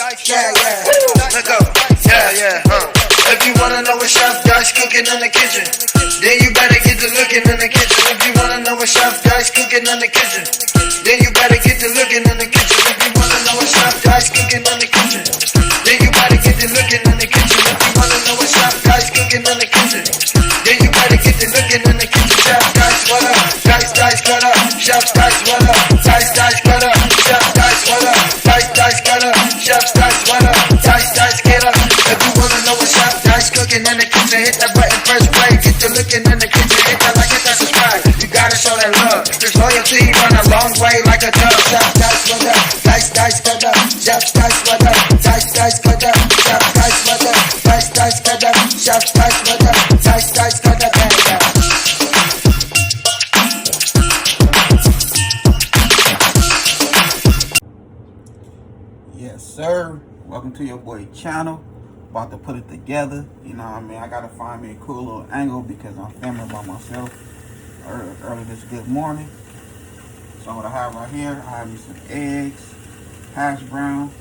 Yeah. Let go. Yeah. If you wanna know what Chef Dice cooking in the kitchen, then you better get to looking in the kitchen. If you wanna know what Chef Dice cooking in the kitchen, then you better get to looking in the kitchen. If you wanna know what Chef Dice cooking in the kitchen, then you better get to looking in the kitchen. If you wanna know what Chef Dice cooking in the kitchen, then you better get to looking in the kitchen. Chef Dice, what up? Dice, cut up. Chef Dice, what up? Dice, cut up. Chef Dice, what up? Dice, cut up. Chef Dice, what up? Dice, get up. If you wanna know what Chef Dice cooking in the kitchen, hit that button first play. Get to looking in the kitchen, hit that like, hit that subscribe. You gotta show that love. There's loyalty run a long way like a dove. Chef Dice, what up? Dice, cut up. Chef Dice, what up? Dice, cut up. Chef Dice, what up? Dice, cut up. Chef Dice, what up? Dice, cut up. Yes, sir. Welcome to your boy channel. About to put it together. You know what I mean? I gotta find me a cool little angle because I'm filming by myself early this good morning. So what I have right here, I have me some eggs, hash brown,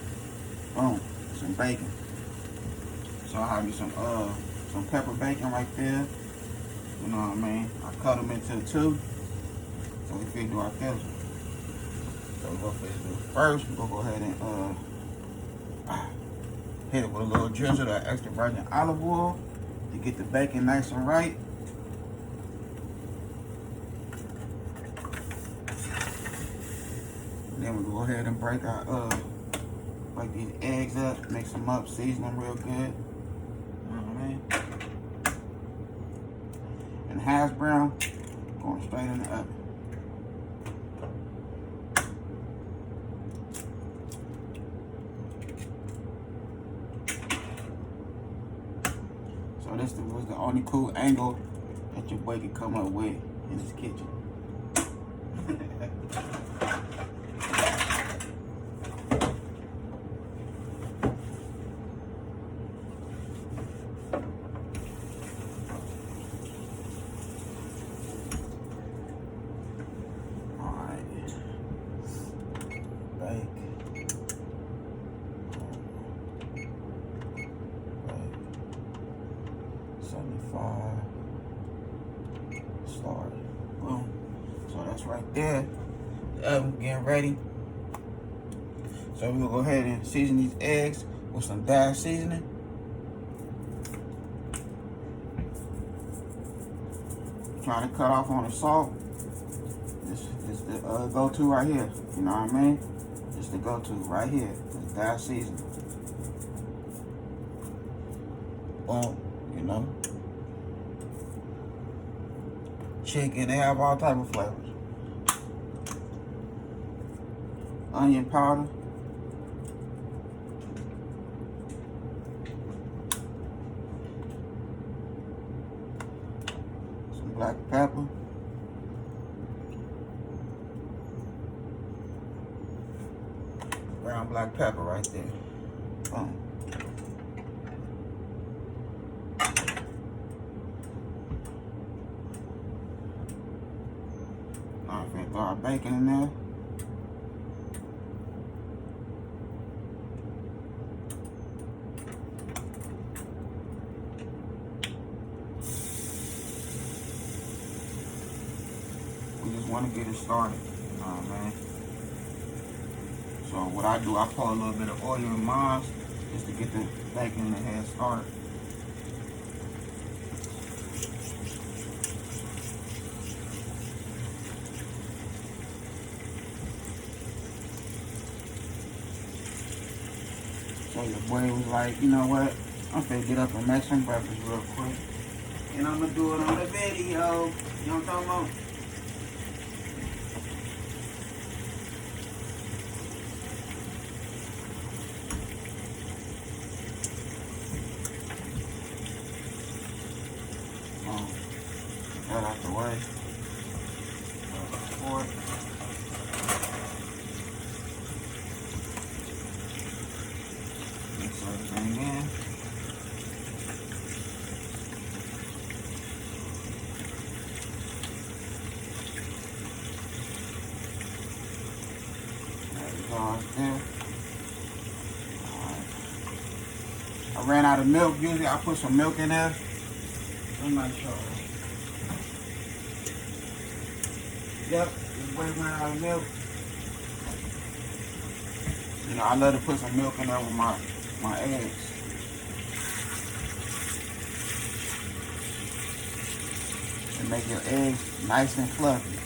boom, some bacon. So I have me some pepper bacon right there. You know what I mean? I cut them into two. So we finna do our filter. So we're gonna do first. We're gonna go ahead and hit it with a little drizzle of that extra virgin olive oil to get the bacon nice and right. And then we go ahead and break these eggs up, mix them up, season them real good. You know what I mean? And hash brown going straight in the oven. So this was the only cool angle that your boy could come up with in his kitchen. Alright. Bake. 75. Start. Boom. So that's right there. The oven getting ready. So we're gonna go ahead and season these eggs with some dash seasoning. Trying to cut off on the salt. This is the go-to right here. You know what I mean? It's the go-to right here. This dash seasoning. Boom. You know, chicken, they have all type of flavors. Onion powder, some black pepper, brown black pepper right there. Boom. Throw our bacon in there. We just want to get it started. Man. So what I do, I pour a little bit of oil in mine just to get the bacon in the head started. So your boy was like, you know what? I'm finna get up and make some breakfast real quick. And I'm gonna do it on the video. You know what I'm talking about? Get that out the way. Fork. Mix everything in. There we go, right there. Alright. I ran out of milk. Usually I put some milk in there. I'm not sure. Yep, this boy ran out of milk. You know, I love to put some milk in there with my eggs. And make your eggs nice and fluffy.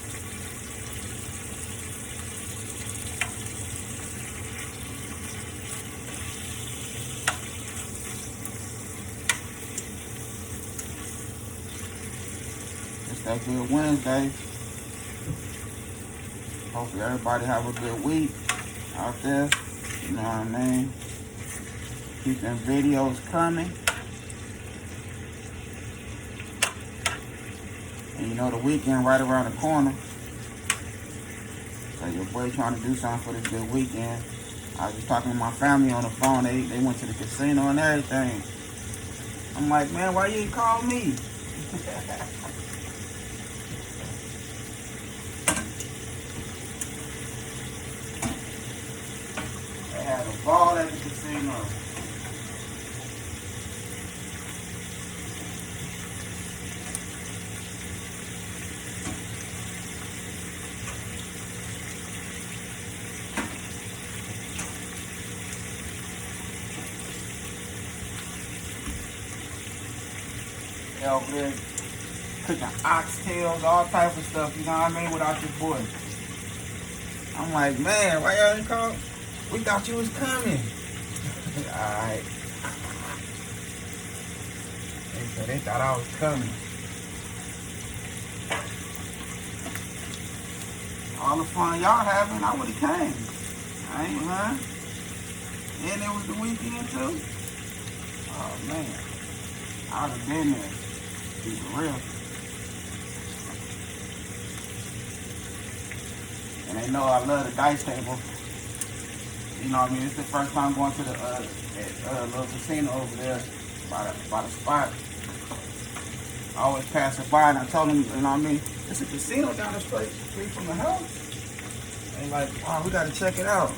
It's that good Wednesday. Hopefully everybody have a good week out there. You know what I mean? Keep them videos coming. And you know the weekend right around the corner. So your boy trying to do something for this good weekend. I was just talking to my family on the phone. They went to the casino and everything. I'm like, man, why you ain't call me? They had a ball at the casino. They over there cooking oxtails, all type of stuff, you know what I mean, without your boy. I'm like, man, why y'all didn't call? We thought you was coming. Alright. They thought I was coming. All the fun y'all having, I would've came. I ain't lying. And it was the weekend too. Oh man. I'd have been there. Be for real. And they know I love the dice table. You know what I mean? It's the first time going to the little casino over there by the spot. I always pass it by and I told them, you know what I mean? It's a casino down the street from the house. They like, wow, we gotta check it out.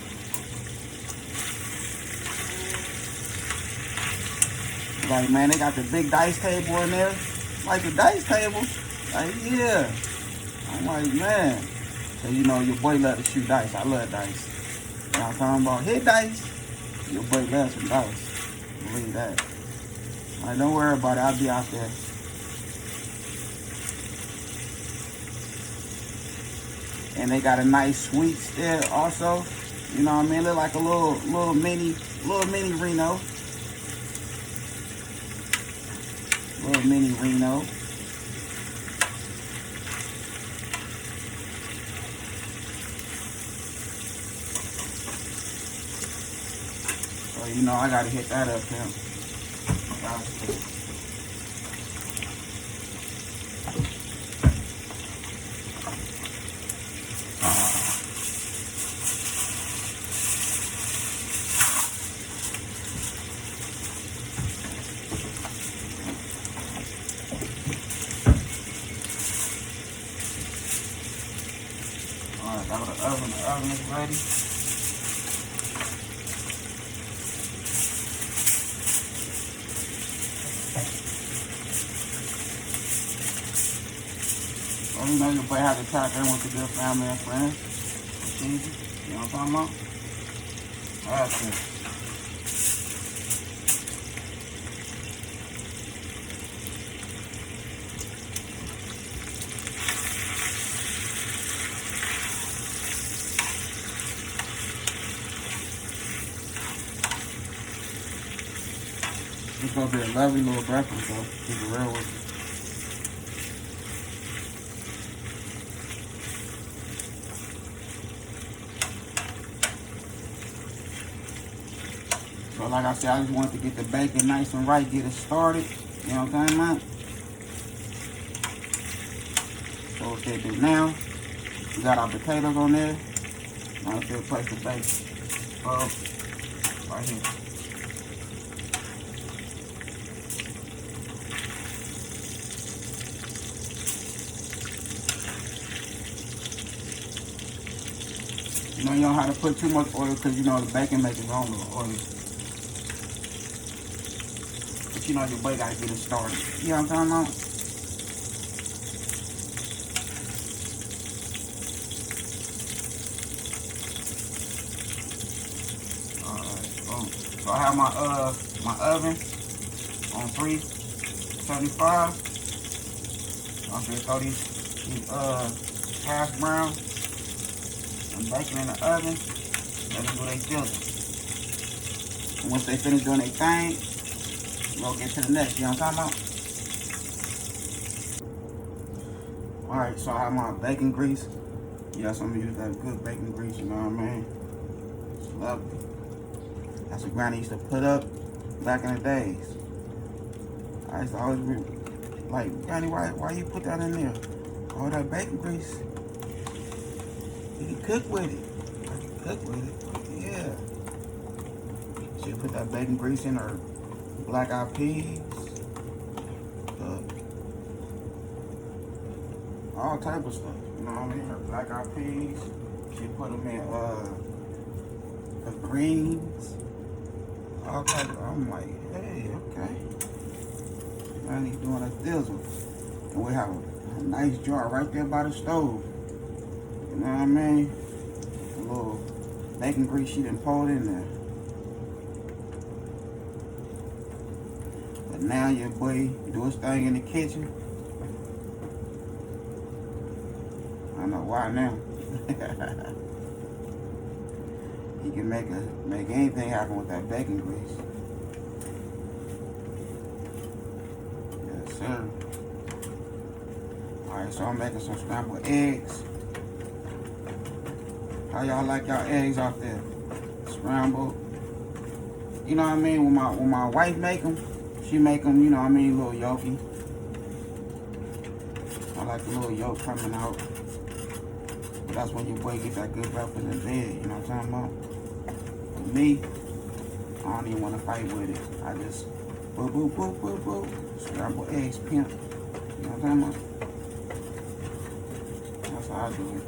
Like, man, they got the big dice table in there. Like, the dice table? Like, yeah. I'm like, man. So, you know, your boy love to shoot dice. I love dice. You know what I'm talking about? Hit dice. Your boy loves some dice. Believe that. Like, don't worry about it. I'll be out there. And they got a nice sweets there also. You know what I mean? Look like a little mini Reno. Little mini Reno. So you know I gotta hit that up here. Alright, got the oven is ready. So you know your boy have to tap in with the good family and friends. It's easy. You know what I'm talking about? That's it. It's gonna be a lovely little breakfast though, keep it real with you. So like I said, I just wanted to get the bacon nice and right, get it started. You know what I'm talking about? So what they do now, we got our potatoes on there. Now let's place the bacon. Right here. You know, you don't have to put too much oil because, you know, the bacon makes its own little oil. you know your boy gotta get it started. You know what I'm talking about? Alright, boom. So I have my oven on 375. I'm gonna throw these hash brown and bacon in the oven. Let them do their filter. And once they finish doing their thing, we'll get to the next. You know what I'm talking about? Alright, so I have my bacon grease. Yes, I'm gonna use that good bacon grease, you know what I mean? It's lovely. That's what Granny used to put up back in the days. I used to always be like, Granny, why you put that in there? All that bacon grease. You can cook with it. I can cook with it. Yeah. She put that bacon grease in her black eyed peas. All type of stuff. You know what I mean? Her black eyed peas. She put them in her greens. All type of, I'm like, hey, okay. Granny's doing a thizzle. And we have a nice jar right there by the stove. You know what I mean? A little bacon grease she done poured in there. But now your boy do his thing in the kitchen. I know why now. He can make anything happen with that bacon grease. Yes, sir. Alright, so I'm making some scrambled eggs. How y'all like y'all eggs out there? Scrambled. You know what I mean? When my wife make them, she make them, you know what I mean, a little yolky. I like the little yolk coming out. But that's when your boy get that good breakfast in bed, you know what I'm talking about? For me, I don't even want to fight with it. I just boop, boop, boop, boop, boop. Scrambled eggs, pimp. You know what I'm talking about? That's how I do it.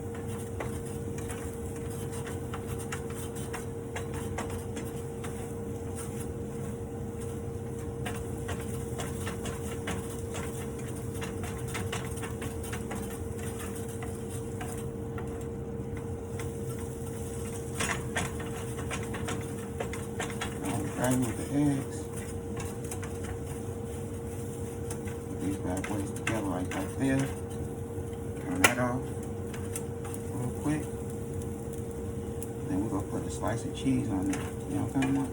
Right with the eggs. Put these bad boys together like that there. Turn that off real quick. Then we're gonna put a slice of cheese on there. You know what I'm talking about?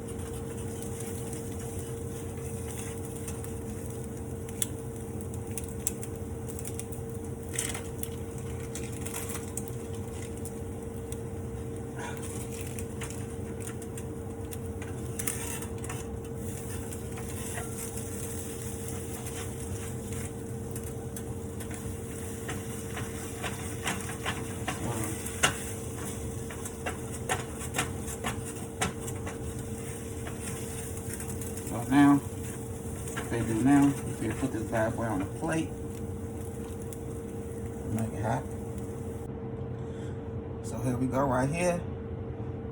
So now, what they do now, you put this bad boy on a plate. Make it happen. So here we go right here.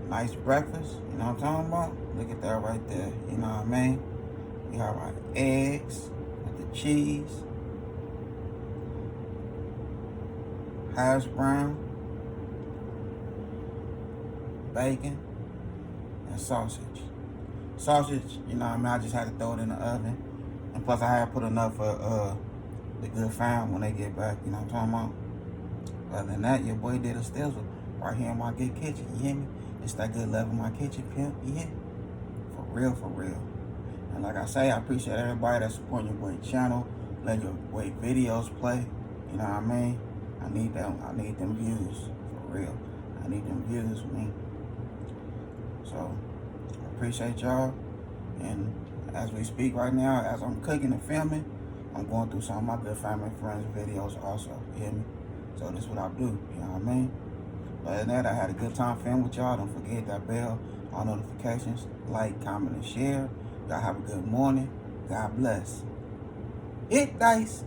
Nice breakfast, you know what I'm talking about? Look at that right there, you know what I mean? We have our eggs with the cheese, hash brown, bacon, and sausage. Sausage, you know what I mean? I just had to throw it in the oven. And plus I had put enough for the good fam when they get back, you know what I'm talking about? Other than that, your boy did a stizzle right here in my good kitchen, you hear me? It's that good love in my kitchen, pimp, yeah? For real, for real. And like I say, I appreciate everybody that's supporting your boy channel, let your boy videos play, you know what I mean? I need them views, for real. I need them views, man. So, I appreciate y'all. And as we speak right now, as I'm cooking and filming, I'm going through some of my good family and friends videos also, you hear me? So this is what I do, you know what I mean? Other than that, I had a good time filming with y'all. Don't forget that bell, all notifications, like, comment, and share. Y'all have a good morning. God bless. Hit dice.